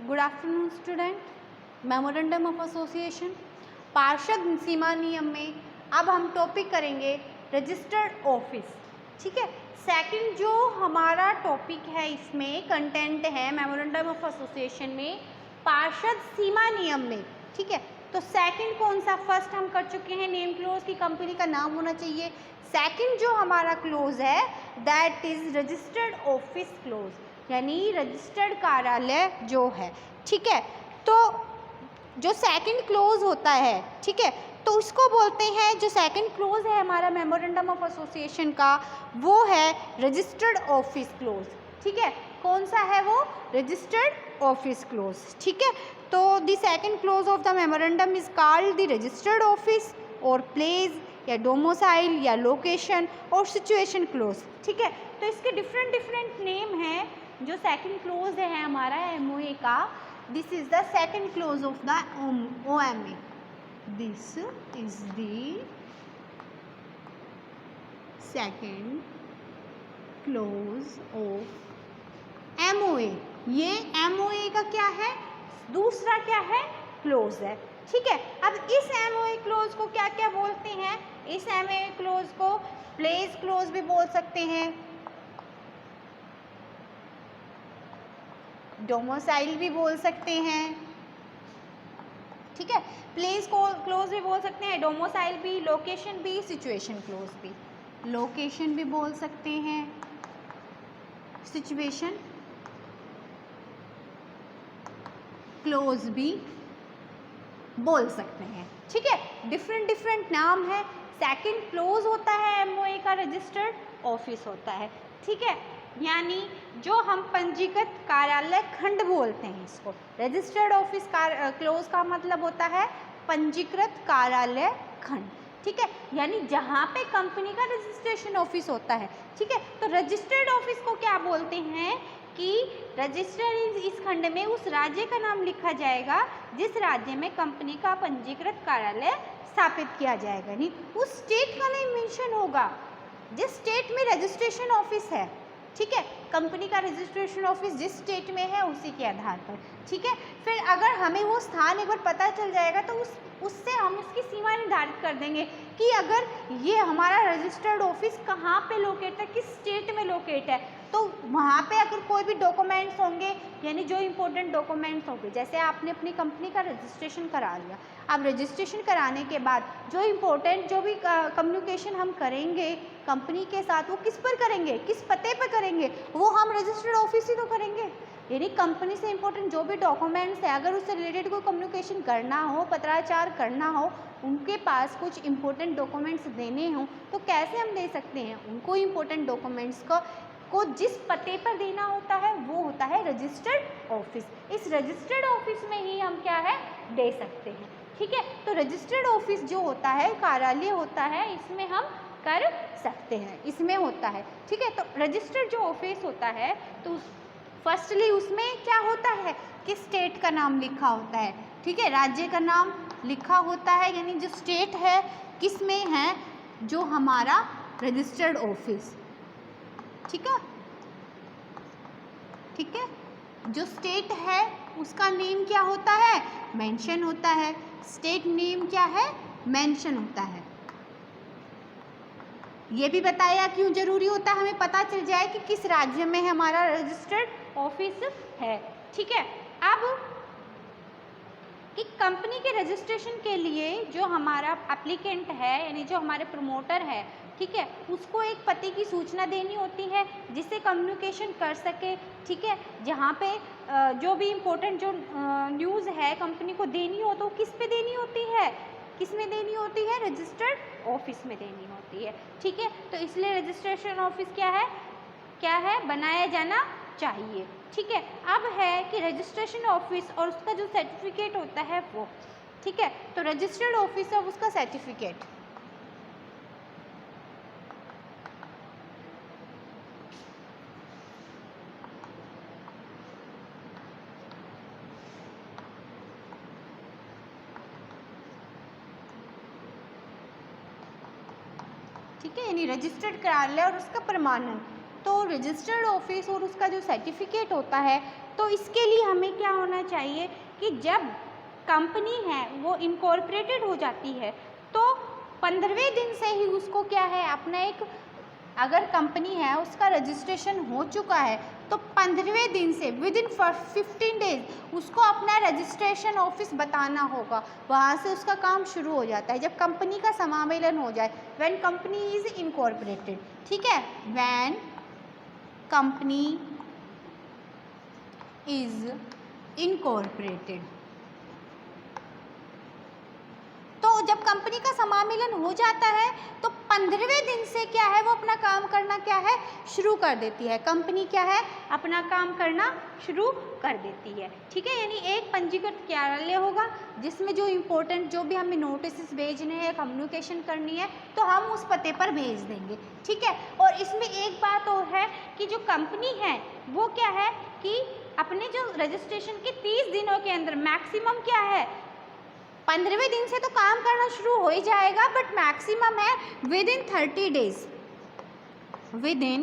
Good afternoon student. Memorandum of association पार्षद सीमा नियम में अब हम टॉपिक करेंगे रजिस्टर्ड ऑफिस। ठीक है, सेकंड जो हमारा टॉपिक है इसमें कंटेंट है मेमोरेंडम ऑफ एसोसिएशन में पार्षद सीमा नियम में। ठीक है, तो सेकंड कौन सा, फर्स्ट हम कर चुके हैं नेम क्लोज की कंपनी का नाम होना चाहिए। सेकंड जो हमारा क्लोज है that is registered office close, यानी रजिस्टर्ड कार्यालय जो है। ठीक है, तो जो सेकंड क्लोज होता है, ठीक है, तो उसको बोलते हैं, जो सेकंड क्लोज है हमारा मेमोरेंडम ऑफ एसोसिएशन का वो है रजिस्टर्ड ऑफिस क्लोज। ठीक है, कौन सा है वो, रजिस्टर्ड ऑफिस क्लोज। ठीक है, तो the second clause of the memorandum is called the registered office और प्लेस या डोमिसाइल या लोकेशन और सिचुएशन क्लोज। ठीक है, तो इसके डिफरेंट नेम हैं। जो सेकंड क्लोज है हमारा एमओए का, this is the second clause of the OMA, this is the second clause of MOA. ये एमओए का क्या है, दूसरा क्या है, क्लोज है। ठीक है, अब इस एमओए क्लोज को क्या क्या बोलते हैं, इस एमओए क्लोज को प्लेस क्लोज भी बोल सकते हैं, डोमिसाइल भी बोल सकते हैं। ठीक है, प्लेस क्लोज भी बोल सकते हैं, डोमिसाइल भी, लोकेशन भी, सिचुएशन क्लोज भी। लोकेशन भी बोल सकते हैं, सिचुएशन क्लोज भी बोल सकते हैं। ठीक है, डिफरेंट नाम है। सेकंड क्लोज होता है एमओए का, रजिस्टर्ड ऑफिस होता है। ठीक है, यानी जो हम पंजीकृत कार्यालय खंड बोलते हैं इसको, रजिस्टर्ड ऑफिस क्लोज का मतलब होता है पंजीकृत कार्यालय खंड। ठीक है, यानी जहाँ पे कंपनी का रजिस्ट्रेशन ऑफिस होता है। ठीक है, तो रजिस्टर्ड ऑफिस को क्या बोलते हैं कि रजिस्टर इस खंड में उस राज्य का नाम लिखा जाएगा जिस राज्य में कंपनी का पंजीकृत कार्यालय स्थापित किया जाएगा, यानी उस स्टेट का नाम मेंशन होगा जिस स्टेट में रजिस्ट्रेशन ऑफिस है। ठीक है, कंपनी का रजिस्ट्रेशन ऑफिस जिस स्टेट में है उसी के आधार पर। ठीक है, फिर अगर हमें वो स्थान एक बार पता चल जाएगा तो उससे हम उसकी सीमा निर्धारित कर देंगे कि अगर ये हमारा रजिस्टर्ड ऑफिस कहाँ पे लोकेट है, किस स्टेट में लोकेट है, तो वहाँ पे अगर कोई भी डॉक्यूमेंट्स होंगे, यानी जो इम्पोर्टेंट डॉक्यूमेंट्स होंगे, जैसे आपने अपनी कंपनी का रजिस्ट्रेशन करा लिया, अब रजिस्ट्रेशन कराने के बाद जो इम्पोर्टेंट जो भी कम्युनिकेशन हम करेंगे कंपनी के साथ, वो किस पर करेंगे, किस पते पर करेंगे, वो हम रजिस्टर्ड ऑफिस ही तो करेंगे। यानी कंपनी से इम्पोर्टेंट जो भी डॉक्यूमेंट्स है, अगर उससे रिलेटेड कोई कम्युनिकेशन करना हो, पत्राचार करना हो, उनके पास कुछ इम्पोर्टेंट डॉक्यूमेंट्स देने हों, तो कैसे हम दे सकते हैं उनको, इम्पोर्टेंट डॉक्यूमेंट्स को जिस पते पर देना होता है वो होता है रजिस्टर्ड ऑफिस। इस रजिस्टर्ड ऑफिस में ही हम क्या है, दे सकते हैं। ठीक है, तो रजिस्टर्ड ऑफिस जो होता है, कार्यालय होता है, इसमें हम कर सकते हैं, इसमें होता है। ठीक है, तो रजिस्टर्ड जो ऑफिस होता है, तो फर्स्टली उसमें क्या होता है कि स्टेट का नाम लिखा होता है। ठीक है, राज्य का नाम लिखा होता है, यानी जो स्टेट है किस में है, जो हमारा रजिस्टर्ड ऑफिस। ठीक है, ठीक है, जो स्टेट है उसका नेम क्या होता है, मेंशन होता है। स्टेट नेम क्या है, मेंशन होता है। ये भी बताया क्यों जरूरी होता है, हमें पता चल जाए कि किस राज्य में हमारा रजिस्टर्ड ऑफिस है। ठीक है, अब कि कंपनी के रजिस्ट्रेशन के लिए जो हमारा एप्लीकेंट है, यानी जो हमारे प्रमोटर है, ठीक है, उसको एक पते की सूचना देनी होती है जिससे कम्युनिकेशन कर सके। ठीक है, जहाँ पे जो भी इम्पोर्टेंट जो न्यूज़ है कंपनी को देनी हो, तो किस पे देनी होती है, किस में देनी होती है, रजिस्टर्ड ऑफिस में देनी होती है। ठीक है, तो इसलिए रजिस्ट्रेशन ऑफिस क्या है, बनाया जाना चाहिए। ठीक है, अब है कि रजिस्ट्रेशन ऑफिस और उसका जो सर्टिफिकेट होता है वो। ठीक है, तो रजिस्टर्ड ऑफिस और उसका सर्टिफिकेट, ठीक है, यानी रजिस्टर्ड कार्यालय और उसका प्रमाणन, तो रजिस्टर्ड ऑफिस और उसका जो सर्टिफिकेट होता है, तो इसके लिए हमें क्या होना चाहिए कि जब कंपनी है वो इनकॉर्पोरेटेड हो जाती है तो 15वें दिन से ही उसको क्या है अपना एक, अगर कंपनी है उसका रजिस्ट्रेशन हो चुका है तो 15वें दिन से विद इन 15 डेज उसको अपना रजिस्ट्रेशन ऑफिस बताना होगा, वहाँ से उसका काम शुरू हो जाता है जब कंपनी का समावेलन हो जाए, व्हेन कंपनी इज इनकॉर्पोरेटेड। ठीक है, व्हेन कंपनी इज इनकॉर्पोरेटेड, तो जब कंपनी का समावेलन हो जाता है तो 15वें दिन से क्या है वो अपना काम करना क्या है शुरू कर देती है, कंपनी क्या है अपना काम करना शुरू कर देती है। ठीक है, यानी एक पंजीकृत कार्यालय होगा जिसमें जो इम्पोर्टेंट जो भी हमें नोटिस भेजने हैं, कम्युनिकेशन करनी है तो हम उस पते पर भेज देंगे। ठीक है, और इसमें एक बात और है कि जो कंपनी है वो क्या है कि अपने जो रजिस्ट्रेशन के 30 दिनों के अंदर मैक्सिमम क्या है 15वें दिन से तो काम करना शुरू हो ही जाएगा, बट मैक्सिमम है with in 30 days, with in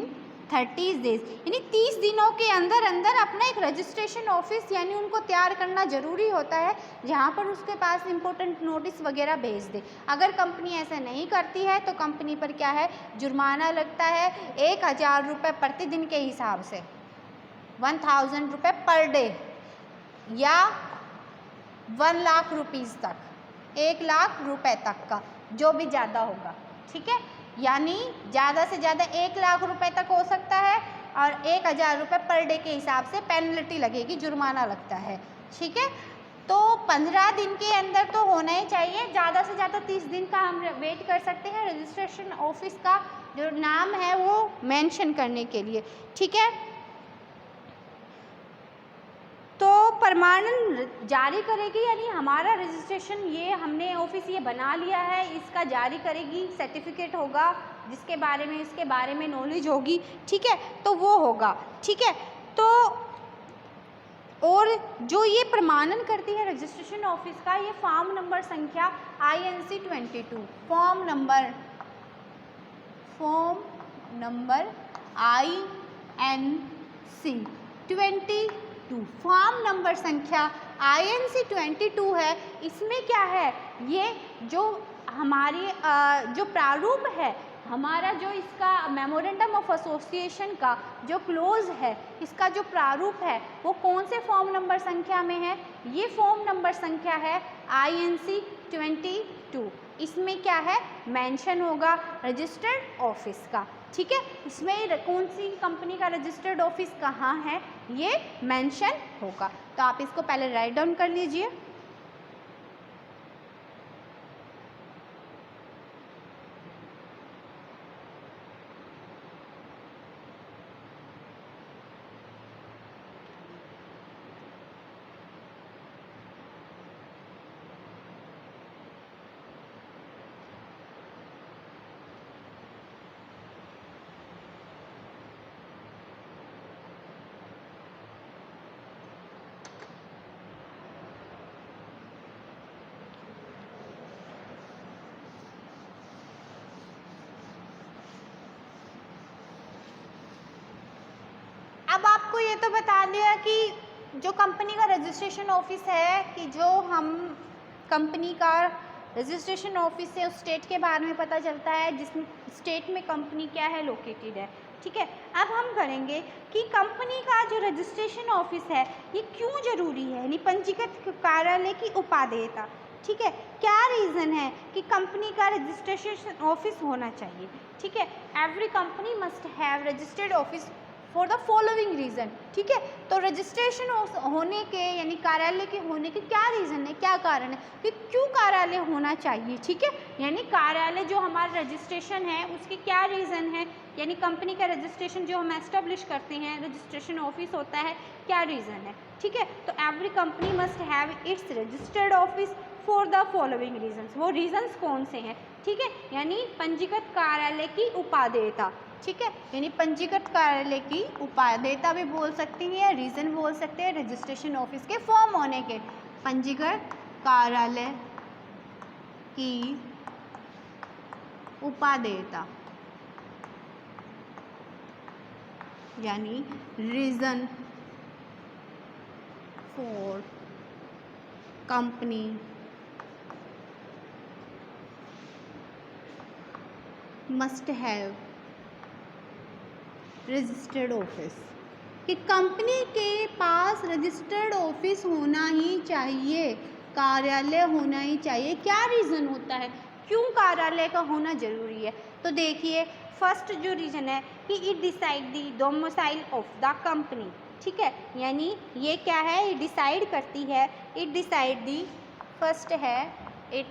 30 days, यानी 30 दिनों के अंदर अंदर अपना एक रजिस्ट्रेशन ऑफिस यानी उनको तैयार करना जरूरी होता है जहाँ पर उसके पास इंपॉर्टेंट नोटिस वगैरह भेज दे। अगर कंपनी ऐसा नहीं करती है तो कंपनी पर क्या है जुर्माना लगता है 1000 रुपये प्रतिदिन के हिसाब से, 1000 रुपये पर डे, या 1 लाख रुपीज़ तक, 1 लाख रुपए तक का, जो भी ज़्यादा होगा। ठीक है, यानी ज़्यादा से ज़्यादा 1 लाख रुपए तक हो सकता है और 1000 रुपये पर डे के हिसाब से पेनल्टी लगेगी, जुर्माना लगता है। ठीक है, तो 15 दिन के अंदर तो होना ही चाहिए, ज़्यादा से ज़्यादा 30 दिन का हम वेट कर सकते हैं रजिस्ट्रेशन ऑफिस का जो नाम है वो मेंशन करने के लिए। ठीक है, तो प्रमाणन जारी करेगी, यानी हमारा रजिस्ट्रेशन ये हमने ऑफिस ये बना लिया है, इसका जारी करेगी, सर्टिफिकेट होगा जिसके बारे में इसके बारे में नॉलेज होगी। ठीक है, तो वो होगा। ठीक है, तो और जो ये प्रमाणन करती है रजिस्ट्रेशन ऑफिस का, ये फॉर्म नंबर संख्या INC 22, form number INC 22, form number संख्या INC 22 है। इसमें क्या है, ये जो हमारी जो प्रारूप है हमारा, जो इसका मेमोरेंडम ऑफ एसोसिएशन का जो क्लोज है, इसका जो प्रारूप है वो कौन से फॉर्म नंबर संख्या में है, ये फॉर्म नंबर संख्या है INC 22। इसमें क्या है मेंशन होगा रजिस्टर्ड ऑफिस का। ठीक है, इसमें कौन सी कंपनी का रजिस्टर्ड ऑफिस कहाँ है ये मेंशन होगा, तो आप इसको पहले राइट डाउन कर लीजिए। अब आपको ये तो बता दिया कि जो कंपनी का रजिस्ट्रेशन ऑफिस है, कि जो हम कंपनी का रजिस्ट्रेशन ऑफिस से उस स्टेट के बारे में पता चलता है जिस स्टेट में कंपनी क्या है लोकेटेड है। ठीक है, अब हम करेंगे कि कंपनी का जो रजिस्ट्रेशन ऑफिस है ये क्यों जरूरी है, यानी पंजीकृत कार्यालय की उपादेयता। ठीक है, क्या रीज़न है कि कंपनी का रजिस्ट्रेशन ऑफिस होना चाहिए। ठीक है, every company must have registered office for the following reason. ठीक है, तो रजिस्ट्रेशन होने के यानी कार्यालय के होने के क्या रीज़न है, क्या कारण है कि क्यों कार्यालय होना चाहिए। ठीक है, यानी कार्यालय जो हमारा रजिस्ट्रेशन है उसके क्या रीज़न है, यानी कंपनी का रजिस्ट्रेशन जो हम एस्टेब्लिश करते हैं रजिस्ट्रेशन ऑफिस होता है, क्या रीज़न है। ठीक है, तो every company must have its registered office for the following reasons. वो रीजन्स कौन से हैं, ठीक है, यानी पंजीकृत कार्यालय की उपादेयता। ठीक है, यानी पंजीकृत कार्यालय की उपादेयता भी बोल सकते हैं, रीज़न बोल सकते हैं रजिस्ट्रेशन ऑफिस के फॉर्म होने के। पंजीकृत कार्यालय की उपादेयता, यानी reason for company must have registered office, कि कंपनी के पास रजिस्टर्ड ऑफिस होना ही चाहिए, कार्यालय होना ही चाहिए। क्या रीज़न होता है, क्यों कार्यालय का होना ज़रूरी है? तो देखिए फर्स्ट जो रीज़न है कि it decide the domicile of the company, ठीक है, यानी ये क्या है, ये डिसाइड करती है, इट डिसाइड दी, फर्स्ट है it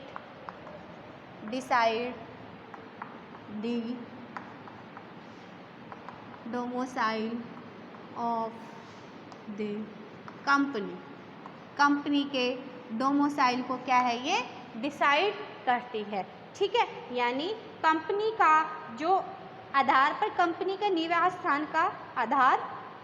decide the domicile of the company, company के डोमिसाइल को क्या है, ये डिसाइड करती है, ठीक है, यानी कंपनी का जो आधार पर कंपनी का निवास स्थान का आधार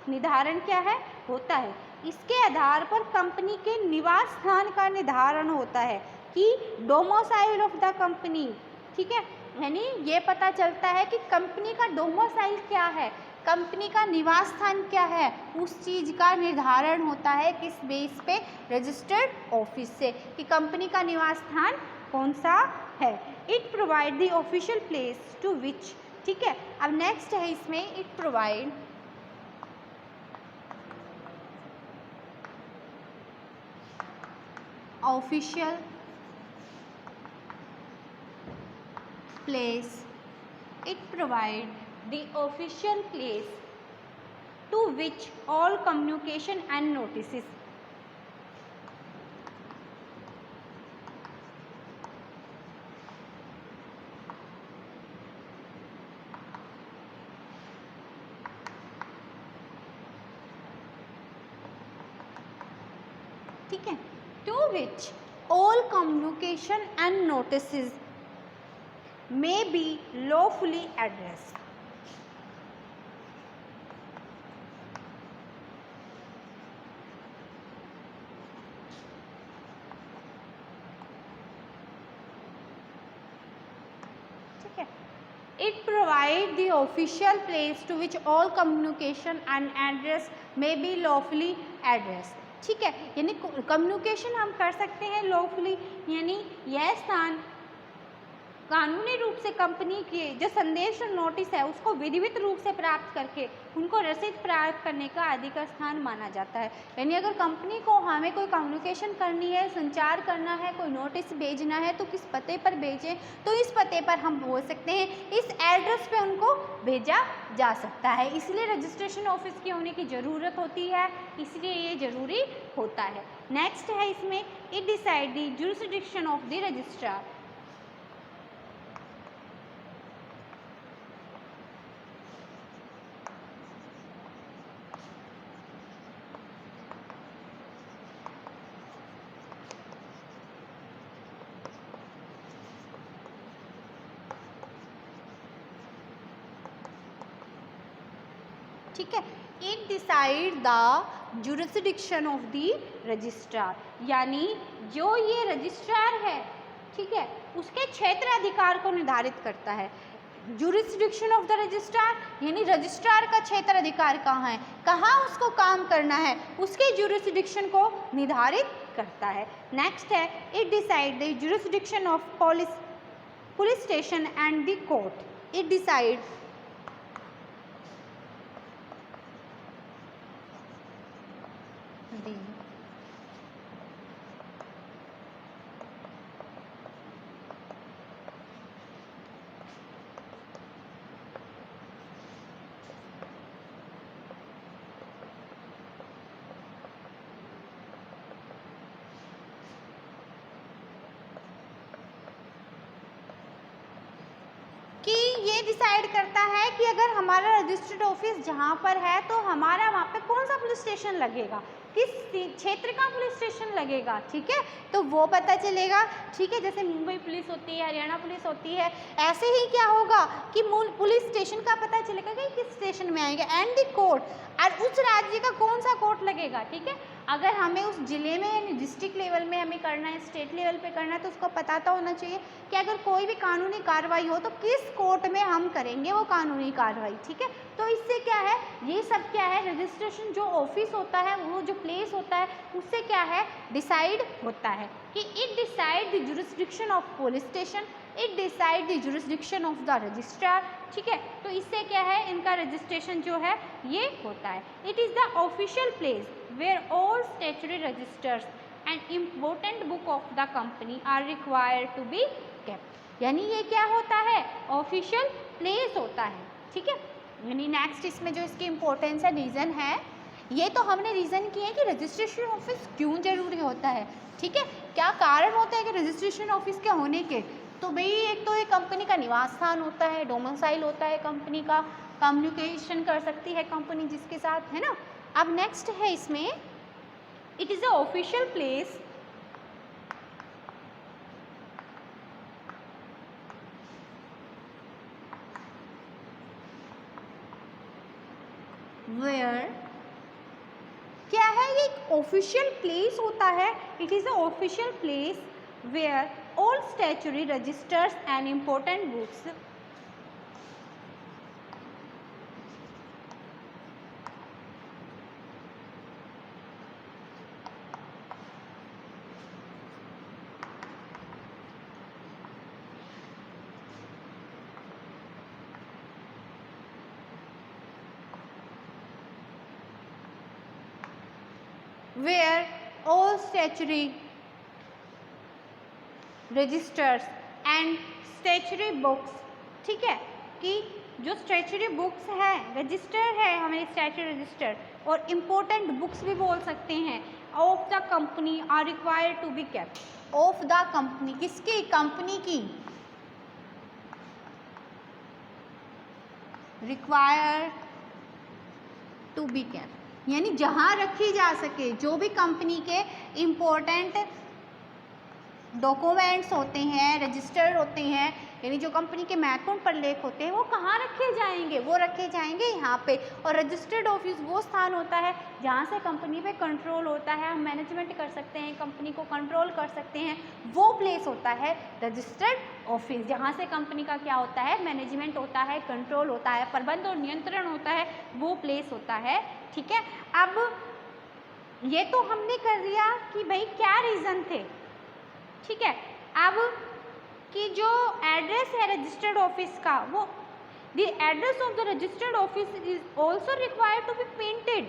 निर्धारण क्या है, होता है, इसके आधार पर कंपनी के निवास स्थान का निर्धारण होता है कि डोमिसाइल ऑफ द कंपनी, ठीक है, यानी ये पता चलता है कि कंपनी का डोमिसाइल क्या है, कंपनी का निवास स्थान क्या है, उस चीज़ का निर्धारण होता है किस बेस पे, रजिस्टर्ड ऑफिस से, कि कंपनी का निवास स्थान कौन सा है। It provide the official place to which, ठीक है, अब नेक्स्ट है इसमें it provide official place, it provide the official place to which all communication and notices, ठीक है, to which all communication and notices may be lawfully addressed, ठीक है, it provide the official place to which all communication and address may be lawfully addressed, ठीक है, यानी communication हम कर सकते हैं लॉफुली, यानी यह स्थान कानूनी रूप से कंपनी के जो संदेश और नोटिस है उसको विधिवत रूप से प्राप्त करके उनको रसीद प्राप्त करने का अधिकार स्थान माना जाता है। यानी अगर कंपनी को हमें कोई कम्युनिकेशन करनी है, संचार करना है, कोई नोटिस भेजना है तो किस पते पर भेजें, तो इस पते पर हम बोल सकते हैं, इस एड्रेस पे उनको भेजा जा सकता है, इसलिए रजिस्ट्रेशन ऑफिस की होने की ज़रूरत होती है, इसलिए ये ज़रूरी होता है। नेक्स्ट है इसमें it decide the jurisdiction of the registrar, ठीक है, it decide the jurisdiction of the registrar, यानी जो ये रजिस्ट्रार है, ठीक है, उसके क्षेत्र अधिकार को निर्धारित करता है। जुरिसडिक्शन ऑफ द रजिस्ट्रार यानी रजिस्ट्रार का क्षेत्र अधिकार कहाँ है, कहाँ उसको काम करना है, उसके जुरिसडिक्शन को निर्धारित करता है। नेक्स्ट है it decide the jurisdiction of police station and the court, it decide the कि ये डिसाइड करता है कि अगर हमारा रजिस्टर्ड ऑफिस जहाँ पर है तो हमारा वहाँ पे कौन सा पुलिस स्टेशन लगेगा, किस क्षेत्र का पुलिस स्टेशन लगेगा, ठीक है, तो वो पता चलेगा, ठीक है। जैसे मुंबई पुलिस होती है, हरियाणा पुलिस होती है, ऐसे ही क्या होगा कि मूल पुलिस स्टेशन का पता चलेगा कि किस स्टेशन में आएंगे, एंड द कोर्ट, और उस राज्य का कौन सा कोर्ट लगेगा, ठीक है। अगर हमें उस जिले में यानी डिस्ट्रिक्ट लेवल में हमें करना है, स्टेट लेवल पे करना है, तो उसको पता तो होना चाहिए कि अगर कोई भी कानूनी कार्रवाई हो तो किस कोर्ट में हम करेंगे वो कानूनी कार्रवाई, ठीक है। तो इससे क्या है, ये सब क्या है, रजिस्ट्रेशन जो ऑफिस होता है, वो जो प्लेस होता है, उससे क्या है डिसाइड होता है कि it decide the jurisdiction of police station, it decide the jurisdiction of the registrar, ठीक है। तो इससे क्या है, इनका रजिस्ट्रेशन जो है ये होता है। It is the official place where all statutory registers and important book of the company are required to be kept, यानी ये क्या होता है, ऑफिशियल प्लेस होता है, ठीक है। यानी नेक्स्ट इसमें जो इसकी इम्पोर्टेंस है, रीज़न है, ये तो हमने रीज़न किया है कि रजिस्ट्रेशन ऑफिस क्यों जरूरी होता है, ठीक है, क्या कारण होता है कि रजिस्ट्रेशन ऑफिस के होने के। तो भाई एक तो ये कंपनी का निवास स्थान होता है, डोमिसाइल होता है कंपनी का, कम्युनिकेशन कर सकती है कंपनी जिसके साथ, है ना। अब नेक्स्ट है इसमें, it is a official place where, क्या है, ये एक ऑफिशियल प्लेस होता है, it is a official place where all statutory registers and important books where all statutory registers and statutory books, ठीक है, कि जो स्टैच्यूटरी बुक्स है, रजिस्टर है हमारे स्टैच्यूटरी रजिस्टर, और इम्पोर्टेंट बुक्स भी बोल सकते हैं, of the company are required to be kept, of the company, किसकी, कंपनी की, रिक्वायर्ड टू बी केप्ट, यानी जहाँ रखी जा सके, जो भी कंपनी के इम्पोर्टेंट डॉक्यूमेंट्स होते हैं, रजिस्टर होते हैं, यानी जो कंपनी के महत्वपूर्ण प्रलेख होते हैं, वो कहाँ रखे जाएंगे, वो रखे जाएंगे यहाँ पे। और रजिस्टर्ड ऑफिस वो स्थान होता है जहाँ से कंपनी पे कंट्रोल होता है, हम मैनेजमेंट कर सकते हैं, कंपनी को कंट्रोल कर सकते हैं, वो प्लेस होता है रजिस्टर्ड ऑफिस, जहाँ से कंपनी का क्या होता है, मैनेजमेंट होता है, कंट्रोल होता है, प्रबंध और नियंत्रण होता है, वो प्लेस होता है, ठीक है। अब ये तो हमने कर दिया कि भाई क्या रीज़न थे, ठीक है। अब कि जो एड्रेस है रजिस्टर्ड ऑफिस का, वो the address of the registered office is also required to be painted,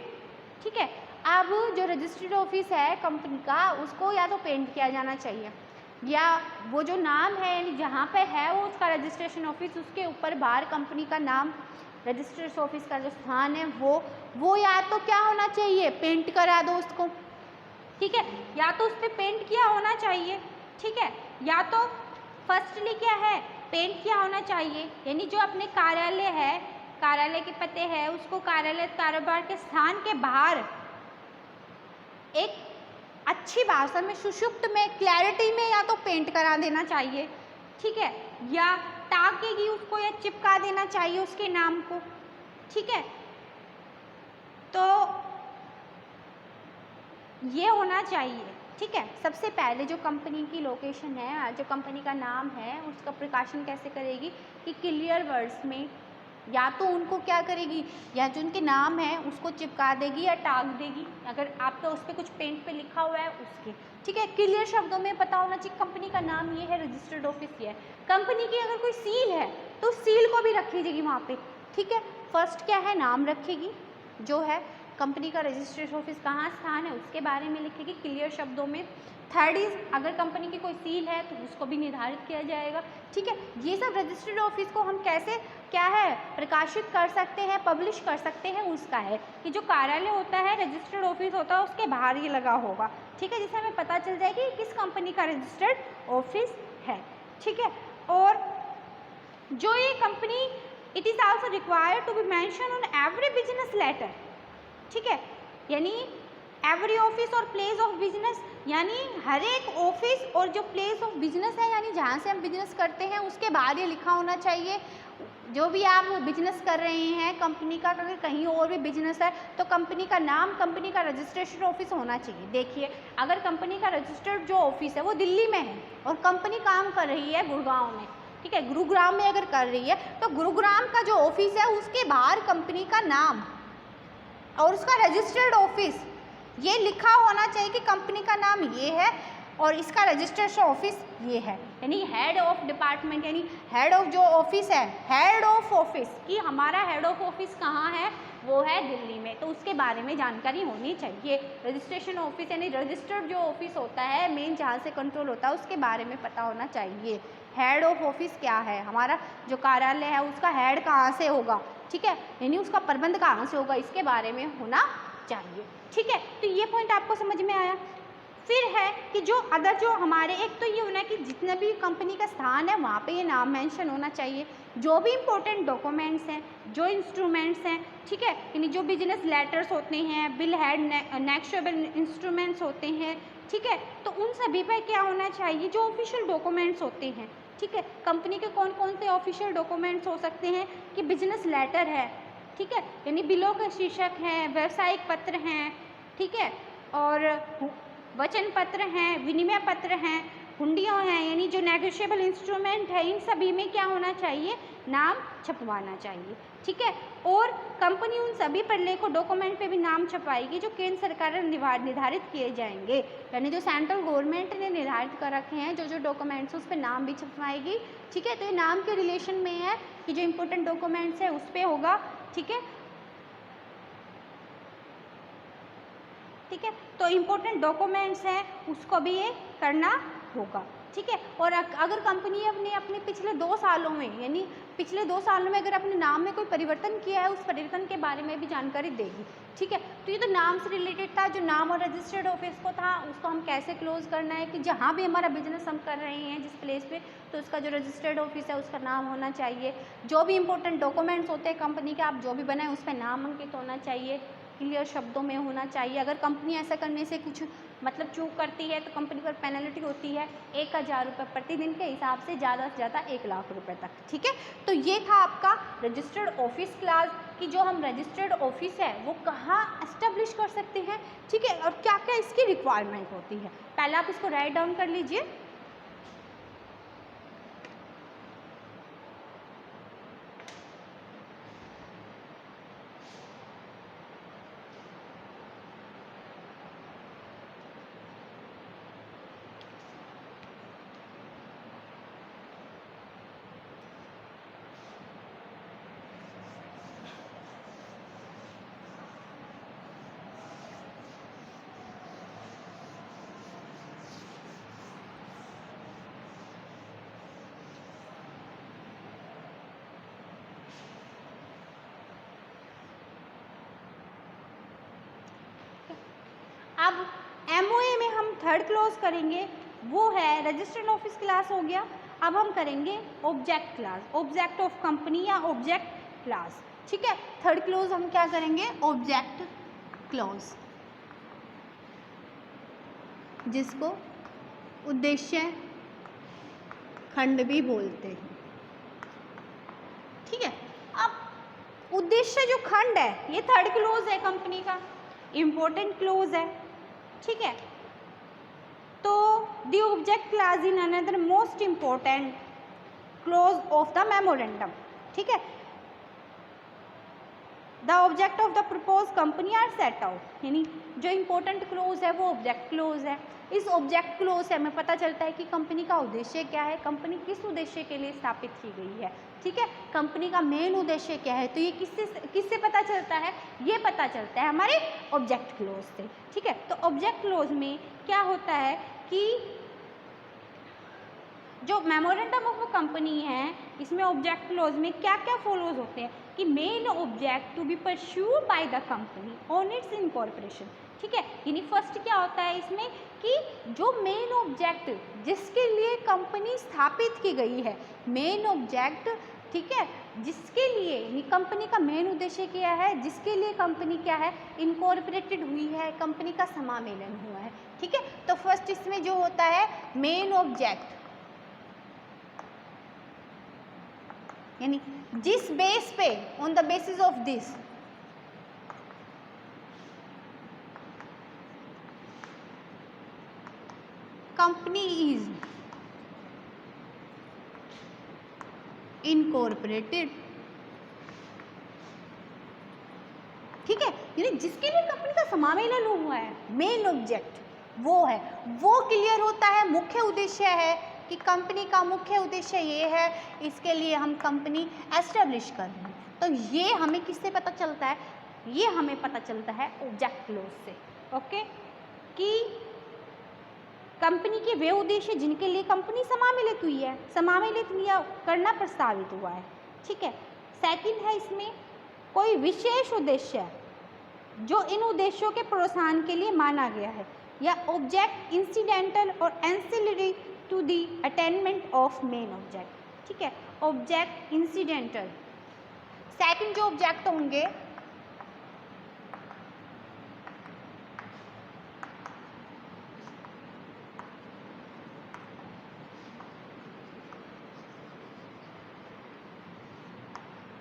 ठीक है। अब जो रजिस्टर्ड ऑफिस है कंपनी का, उसको या तो पेंट किया जाना चाहिए, या वो जो नाम है यानी जहाँ पे है वो उसका रजिस्ट्रेशन ऑफिस, उसके ऊपर बाहर कंपनी का नाम, रजिस्टर्ड ऑफिस का जो स्थान है वो या तो क्या होना चाहिए, पेंट करा दो उसको, ठीक है, या तो उस पर पेंट किया होना चाहिए, ठीक है, या तो फर्स्टली क्या है, पेंट किया होना चाहिए, यानी जो अपने कार्यालय है, कार्यालय के पते हैं, उसको कार्यालय कारोबार के स्थान के बाहर एक अच्छी भाषा में, सुषुप्त में, क्लैरिटी में या तो पेंट करा देना चाहिए, ठीक है, या ताकेगी उसको या चिपका देना चाहिए उसके नाम को, ठीक है। तो ये होना चाहिए, ठीक है। सबसे पहले जो कंपनी की लोकेशन है, जो कंपनी का नाम है, उसका प्रकाशन कैसे करेगी कि क्लियर वर्ड्स में, या तो उनको क्या करेगी, या जो उनके नाम है उसको चिपका देगी या टाक देगी, अगर आपका उस पर कुछ पेंट पे लिखा हुआ है उसके, ठीक है, क्लियर शब्दों में पता होना चाहिए कंपनी का नाम ये है, रजिस्टर्ड ऑफिस ये है। कंपनी की अगर कोई सील है तो सील को भी रखी जाएगी वहाँ पे, ठीक है। फर्स्ट क्या है, नाम रखेगी, जो है कंपनी का रजिस्ट्रेशन ऑफिस कहाँ स्थान है उसके बारे में लिखेगी क्लियर शब्दों में। थर्ड इज, अगर कंपनी की कोई सील है तो उसको भी निर्धारित किया जाएगा, ठीक है। ये सब रजिस्टर्ड ऑफिस को हम कैसे क्या है प्रकाशित कर सकते हैं, पब्लिश कर सकते हैं, उसका है कि जो कार्यालय होता है, रजिस्टर्ड ऑफिस होता है, उसके बाहर ये लगा होगा, ठीक है, जिससे हमें पता चल जाएगी कि किस कंपनी का रजिस्टर्ड ऑफिस है, ठीक है। और जो ये company, it is also required to be mention on every business letter, ठीक है, यानी एवरी ऑफिस और प्लेस ऑफ बिजनेस, यानी हर एक ऑफिस और जो प्लेस ऑफ बिजनेस है यानी जहाँ से हम बिजनेस करते हैं उसके बाहर ये लिखा होना चाहिए। जो भी आप बिजनेस कर रहे हैं कंपनी का, अगर कहीं और भी बिजनेस है तो कंपनी का नाम, कंपनी का रजिस्ट्रेशन ऑफिस होना चाहिए। देखिए अगर कंपनी का रजिस्टर्ड जो ऑफिस है वो दिल्ली में है और कंपनी काम कर रही है गुड़गांव में, ठीक है, गुरुग्राम में अगर कर रही है तो गुरुग्राम का जो ऑफिस है उसके बाहर कंपनी का नाम और उसका रजिस्टर्ड ऑफिस ये लिखा होना चाहिए कि कंपनी का नाम ये है और इसका रजिस्ट्रेशन ऑफिस ये है। यानी हेड ऑफ डिपार्टमेंट, यानी हेड ऑफ जो ऑफिस है, हेड ऑफ ऑफिस कि हमारा हेड ऑफ ऑफिस कहाँ है, वो है दिल्ली में, तो उसके बारे में जानकारी होनी चाहिए। रजिस्ट्रेशन ऑफिस यानी रजिस्टर्ड जो ऑफिस होता है, मेन जहाँ से कंट्रोल होता है, उसके बारे में पता होना चाहिए। हेड ऑफ ऑफिस क्या है, हमारा जो कार्यालय है उसका हेड कहाँ से होगा, ठीक है, यानी उसका प्रबंध कहाँ से होगा, इसके बारे में होना चाहिए। ठीक है, तो ये पॉइंट आपको समझ में आया। फिर है कि जो अदर जो हमारे, एक तो ये होना है कि जितने भी कंपनी का स्थान है वहाँ पे ये नाम मेंशन होना चाहिए। जो भी इम्पोर्टेंट डॉक्यूमेंट्स हैं, जो इंस्ट्रूमेंट्स हैं, ठीक है, यानी जो बिजनेस लेटर्स होते हैं, बिल हेड, नेक्शेबल इंस्ट्रूमेंट्स होते हैं, ठीक है, तो उन सभी पर क्या होना चाहिए, जो ऑफिशियल डॉक्यूमेंट्स होते हैं, ठीक है, कंपनी के कौन कौन से ऑफिशियल डॉक्यूमेंट्स हो सकते हैं कि बिजनेस लेटर है, ठीक है, यानी बिलों के शीर्षक हैं, व्यावसायिक पत्र हैं, ठीक है, और वचन पत्र हैं, विनिमय पत्र हैं, हुंडियाँ हैं, यानी जो नेगोशिएबल इंस्ट्रूमेंट है, इन सभी में क्या होना चाहिए, नाम छपवाना चाहिए। ठीक है, और कंपनी उन सभी प्रलेख को डॉक्यूमेंट पे भी नाम छपवाएगी जो केंद्र सरकार ने निर्धारित किए जाएंगे, यानी जो सेंट्रल गवर्नमेंट ने निर्धारित कर रखे हैं जो जो डॉक्यूमेंट्स उस पर नाम भी छपवाएगी। ठीक है, तो ये नाम के रिलेशन में है कि जो इम्पोर्टेंट डॉक्यूमेंट्स है उस पर होगा। ठीक है, ठीक है, तो इम्पोर्टेंट डॉक्यूमेंट्स हैं उसको भी ये करना होगा। ठीक है, और अगर कंपनी अपने पिछले 2 सालों में, यानी पिछले 2 सालों में अगर अपने नाम में कोई परिवर्तन किया है, उस परिवर्तन के बारे में भी जानकारी देगी। ठीक है, तो ये तो नाम से रिलेटेड था, जो नाम और रजिस्टर्ड ऑफिस को था उसको हम कैसे क्लोज करना है कि जहाँ भी हमारा बिजनेस हम कर रहे हैं जिस प्लेस पे, तो उसका जो रजिस्टर्ड ऑफिस है उसका नाम होना चाहिए। जो भी इंपॉर्टेंट डॉक्यूमेंट्स होते हैं कंपनी के, आप जो भी बनाए उस पर नाम अंकित होना चाहिए, क्लियर शब्दों में होना चाहिए। अगर कंपनी ऐसा करने से कुछ मतलब चूक करती है तो कंपनी पर पेनल्टी होती है 1000 रुपये प्रतिदिन के हिसाब से ज़्यादा 1 लाख रुपए तक। ठीक है, तो ये था आपका रजिस्टर्ड ऑफिस क्लास कि जो हम रजिस्टर्ड ऑफिस है वो कहाँ एस्टेब्लिश कर सकते हैं। ठीक है, और क्या क्या इसकी रिक्वायरमेंट होती है, पहले आप इसको राइट डाउन कर लीजिए। अब एमओए में हम थर्ड क्लॉज करेंगे, वो है रजिस्टर्ड ऑफिस क्लास हो गया। अब हम करेंगे object class, object of company या ऑब्जेक्ट क्लास। ठीक है, थर्ड क्लॉज हम क्या करेंगे, ऑब्जेक्ट क्लॉज, जिसको उद्देश्य खंड भी बोलते हैं। ठीक है, अब उद्देश्य जो खंड है ये थर्ड क्लॉज है, कंपनी का इम्पोर्टेंट क्लॉज है। ठीक है, तो the object class in another most important clause of the memorandum. ठीक है, the object of the propose company are set out, यानी जो इम्पोर्टेंट क्लॉज है वो ऑब्जेक्ट क्लॉज है। इस ऑब्जेक्ट क्लॉज से हमें पता चलता है कि कंपनी का उद्देश्य क्या है, कंपनी किस उद्देश्य के लिए स्थापित की गई है। ठीक है, कंपनी का मेन उद्देश्य क्या है, तो ये किससे पता चलता है, ये पता चलता है हमारे ऑब्जेक्ट क्लॉज से। ठीक है, तो ऑब्जेक्ट क्लॉज में क्या होता है कि जो मेमोरेंडम ऑफ कंपनी है इसमें ऑब्जेक्ट क्लॉज में क्या क्या फॉलोज होते हैं कि main object to be pursued by the company on its incorporation. ठीक है, यानी फर्स्ट क्या होता है इसमें कि जो मेन ऑब्जेक्ट जिसके लिए कंपनी स्थापित की गई है, मेन ऑब्जेक्ट, ठीक है, जिसके लिए कंपनी का मेन उद्देश्य क्या है, जिसके लिए कंपनी क्या है, इनकॉर्पोरेटेड हुई है, कंपनी का समामेलन हुआ है। ठीक है, तो फर्स्ट इसमें जो होता है मेन ऑब्जेक्ट, यानी जिस बेस पे, on the basis of this company is incorporated. ठीक है, यानी जिसके लिए कंपनी का समावेशन हुआ है, मेन ऑब्जेक्ट वो है, वो क्लियर होता है। मुख्य उद्देश्य है कि कंपनी का मुख्य उद्देश्य ये है, इसके लिए हम कंपनी एस्टेब्लिश कर रहे हैं। तो ये हमें किससे पता चलता है, ये हमें पता चलता है ऑब्जेक्ट क्लॉज से। ओके, कि कंपनी के वे उद्देश्य जिनके लिए कंपनी समावेशित हुई है, समावेशित करना प्रस्तावित हुआ है। ठीक है, सेकंड है इसमें कोई विशेष उद्देश्य जो इन उद्देश्यों के प्रोत्साहन के लिए माना गया है, या ऑब्जेक्ट इंसिडेंटल और ancillary to the attainment of main object. ठीक है, ऑब्जेक्ट इंसिडेंटल, सेकंड जो ऑब्जेक्ट होंगे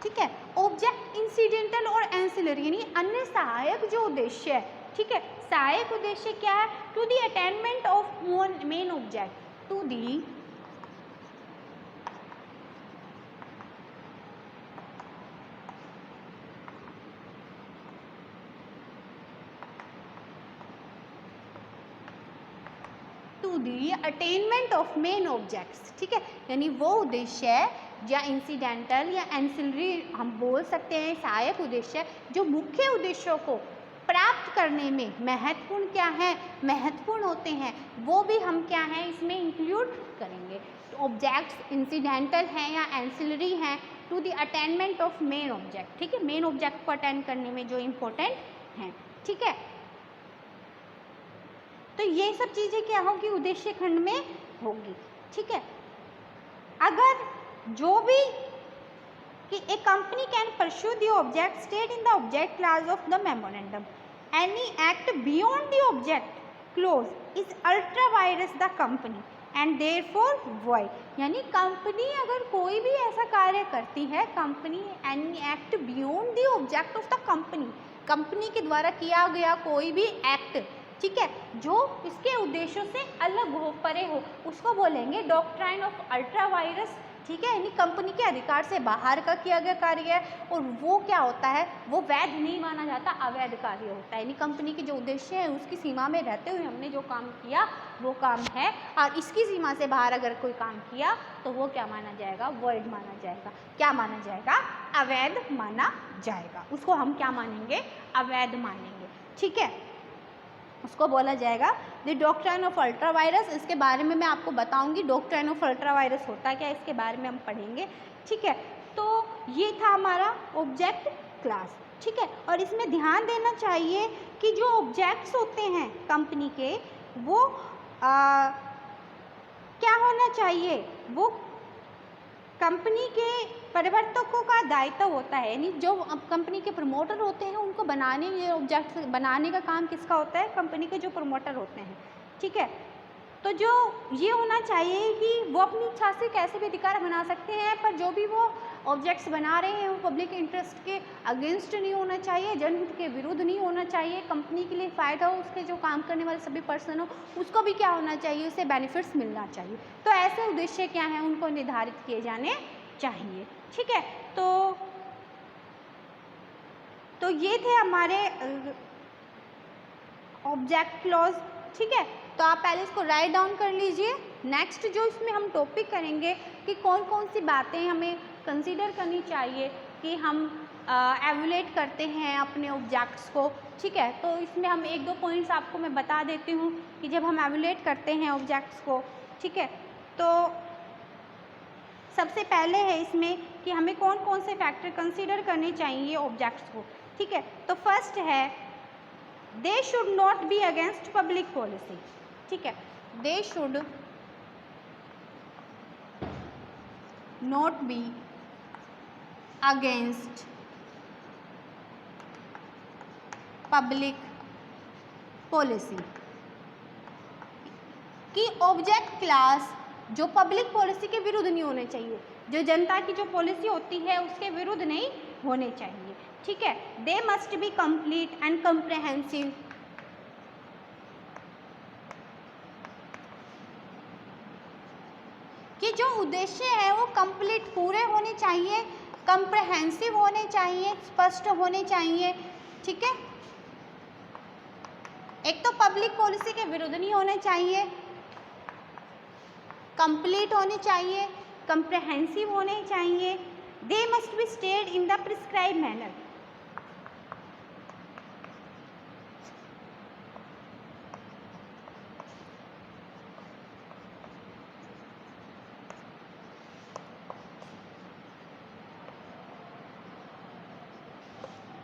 ठीक है, ऑब्जेक्ट इंसिडेंटल और एंसिलरी यानी अन्य सहायक जो उद्देश्य है। ठीक है, सहायक उद्देश्य क्या है, to the attainment of main object, to the attainment of main objects. ठीक है, यानी वो उद्देश्य है या इंसिडेंटल या एंसिलरी हम बोल सकते हैं, सहायक उद्देश्य जो मुख्य उद्देश्यों को प्राप्त करने में महत्वपूर्ण क्या है, महत्वपूर्ण होते हैं, वो भी हम क्या है इसमें इंक्लूड करेंगे। तो ऑब्जेक्ट्स इंसिडेंटल हैं या एंसिलरी हैं to the attainment of main object. ठीक है, मेन ऑब्जेक्ट को अटेंड करने में जो इम्पोर्टेंट हैं। ठीक है, तो ये सब चीज़ें क्या होगी, उद्देश्य खंड में होगी। ठीक है, अगर जो भी कि a company can pursue the object state in the object class of the memorandum, any act beyond the object clause is ultra vires the company and therefore void. यानी कंपनी अगर कोई भी ऐसा कार्य करती है, company any act beyond the object of the company, company के द्वारा किया गया कोई भी एक्ट, ठीक है, जो इसके उद्देश्यों से अलग हो, परे हो, उसको बोलेंगे डॉक्ट्राइन ऑफ अल्ट्रा वायरस। ठीक है, यानी कंपनी के अधिकार से बाहर का किया गया कार्य है और वो क्या होता है, वो वैध नहीं माना जाता, अवैध कार्य होता है। यानी कंपनी के जो उद्देश्य है उसकी सीमा में रहते हुए हमने जो काम किया वो काम है, और इसकी सीमा से बाहर अगर कोई काम किया तो वो क्या माना जाएगा, वॉइड माना जाएगा। क्या माना जाएगा, अवैध माना जाएगा, उसको हम क्या मानेंगे, अवैध मानेंगे। ठीक है, उसको बोला जाएगा the doctrine of ultra vires. इसके बारे में मैं आपको बताऊंगी, डॉक्ट्राइन ऑफ अल्ट्रा वायरस होता क्या है, इसके बारे में हम पढ़ेंगे। ठीक है, तो ये था हमारा ऑब्जेक्ट क्लास। ठीक है, और इसमें ध्यान देना चाहिए कि जो ऑब्जेक्ट्स होते हैं कंपनी के, वो क्या होना चाहिए, वो कंपनी के परिवर्तकों का दायित्व होता है। यानी जो कंपनी के प्रमोटर होते हैं उनको बनाने, ये ऑब्जेक्ट बनाने का काम किसका होता है, कंपनी के जो प्रमोटर होते हैं। ठीक है, तो जो ये होना चाहिए कि वो अपनी इच्छा से कैसे भी अधिकार बना सकते हैं, पर जो भी वो ऑब्जेक्ट्स बना रहे हैं वो पब्लिक इंटरेस्ट के अगेंस्ट नहीं होना चाहिए, जनहित के विरुद्ध नहीं होना चाहिए, कंपनी के लिए फ़ायदा हो, उसके जो काम करने वाले सभी पर्सन हो उसको भी क्या होना चाहिए, उसे बेनिफिट्स मिलना चाहिए। तो ऐसे उद्देश्य क्या हैं, उनको निर्धारित किए जाने चाहिए। ठीक है, तो ये थे हमारे ऑब्जेक्ट क्लॉज। ठीक है, तो आप पहले इसको राइट डाउन कर लीजिए। नेक्स्ट जो इसमें हम टॉपिक करेंगे कि कौन कौन सी बातें हमें कंसीडर करनी चाहिए कि हम एवुलेट करते हैं अपने ऑब्जेक्ट्स को। ठीक है, तो इसमें हम एक दो पॉइंट्स आपको मैं बता देती हूँ कि जब हम एवुलेट करते हैं ऑब्जेक्ट्स को, ठीक है, तो सबसे पहले है इसमें कि हमें कौन कौन से फैक्टर कंसीडर करने चाहिए ऑब्जेक्ट्स को। ठीक है, तो फर्स्ट है they should not be against public policy. ठीक है, they should not be against public policy, कि ऑब्जेक्ट क्लास जो पब्लिक पॉलिसी के विरुद्ध नहीं होने चाहिए, जो जनता की जो पॉलिसी होती है उसके विरुद्ध नहीं होने चाहिए, ठीक है। They must be complete and comprehensive, कि जो उद्देश्य है वो कंप्लीट पूरे होने चाहिए, कम्प्रहेंसिव होने चाहिए, स्पष्ट होने चाहिए, ठीक है। एक तो पब्लिक पॉलिसी के विरुद्ध नहीं होने चाहिए, कंप्लीट होने चाहिए, कम्प्रहेंसिव होने चाहिए, they must be stayed in the prescribe manner,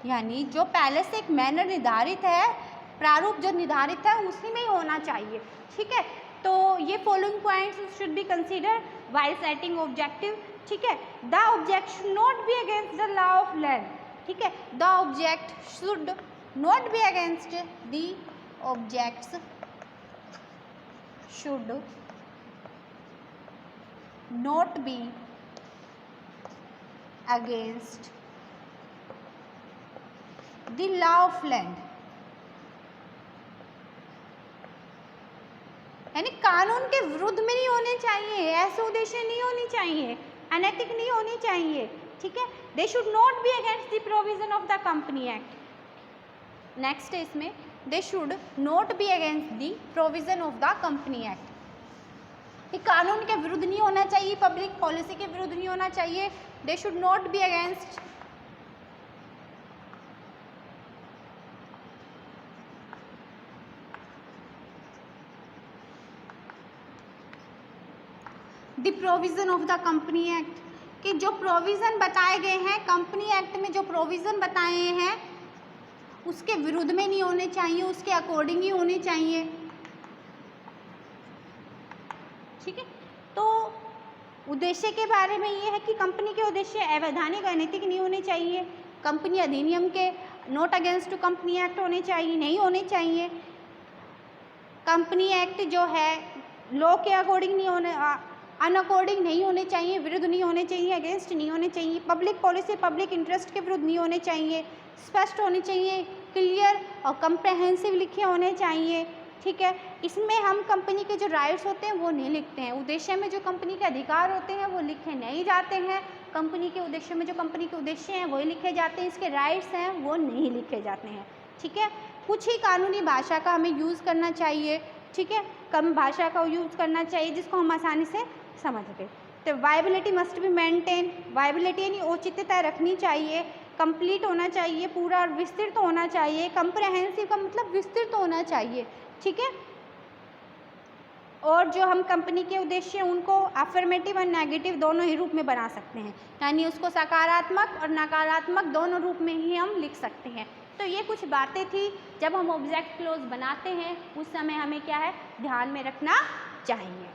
यानी जो पहले से एक मैनर निर्धारित है, प्रारूप जो निर्धारित है उसी में ही होना चाहिए, ठीक है। तो ये following points should be consider while setting objective, ठीक है। The object should not be against the law of land, ठीक है। The object should not be against, the objects should not be against the law of land, यानी कानून के विरुद्ध में नहीं होने चाहिए, ऐसे उद्देश्य नहीं होनी चाहिए, अनैतिक नहीं होनी चाहिए, ठीक है। They should not be against the provision of the company act. Next है इसमें, they should not be against the provision of the company act, ये कानून के विरुद्ध नहीं होना चाहिए, पब्लिक पॉलिसी के विरुद्ध नहीं होना चाहिए, they should not be against the provision of the company act, कि जो प्रोविज़न बताए गए हैं कंपनी एक्ट में, जो प्रोविज़न बताए हैं उसके विरुद्ध में नहीं होने चाहिए, उसके अकॉर्डिंग ही होने चाहिए, ठीक है। तो उद्देश्य के बारे में ये है कि कंपनी के उद्देश्य अवैधानिक अनैतिक नहीं होने चाहिए, कंपनी अधिनियम के not against to company act होने चाहिए, नहीं होने चाहिए, कंपनी एक्ट जो है लॉ के अकॉर्डिंग नहीं होने, अनअकॉर्डिंग नहीं होने चाहिए, विरुद्ध नहीं होने चाहिए, अगेंस्ट नहीं होने चाहिए, पब्लिक पॉलिसी पब्लिक इंटरेस्ट के विरुद्ध नहीं होने चाहिए, स्पष्ट होने चाहिए, क्लियर और कम्प्रहेंसिव लिखे होने चाहिए, ठीक है। इसमें हम कंपनी के जो राइट्स होते हैं वो नहीं लिखते हैं, उद्देश्य में जो कंपनी के अधिकार होते हैं वो लिखे नहीं जाते हैं, कंपनी के उद्देश्य में जो कंपनी के उद्देश्य हैं वही लिखे जाते हैं, इसके राइट्स हैं वो नहीं लिखे जाते हैं, ठीक है। कुछ ही कानूनी भाषा का हमें यूज़ करना चाहिए, ठीक है, कम भाषा का यूज़ करना चाहिए जिसको हम आसानी से समझ सकें। तो viability must be maintain, viability यानी औचित्यता रखनी चाहिए, कंप्लीट होना चाहिए, पूरा और विस्तृत होना चाहिए, कंप्रहेंसिव का मतलब विस्तृत होना चाहिए, ठीक है। और जो हम कंपनी के उद्देश्य हैं उनको अफर्मेटिव और नेगेटिव दोनों ही रूप में बना सकते हैं, यानी उसको सकारात्मक और नकारात्मक दोनों रूप में ही हम लिख सकते हैं। तो ये कुछ बातें थी, जब हम ऑब्जेक्ट क्लोज बनाते हैं उस समय हमें क्या है ध्यान में रखना चाहिए।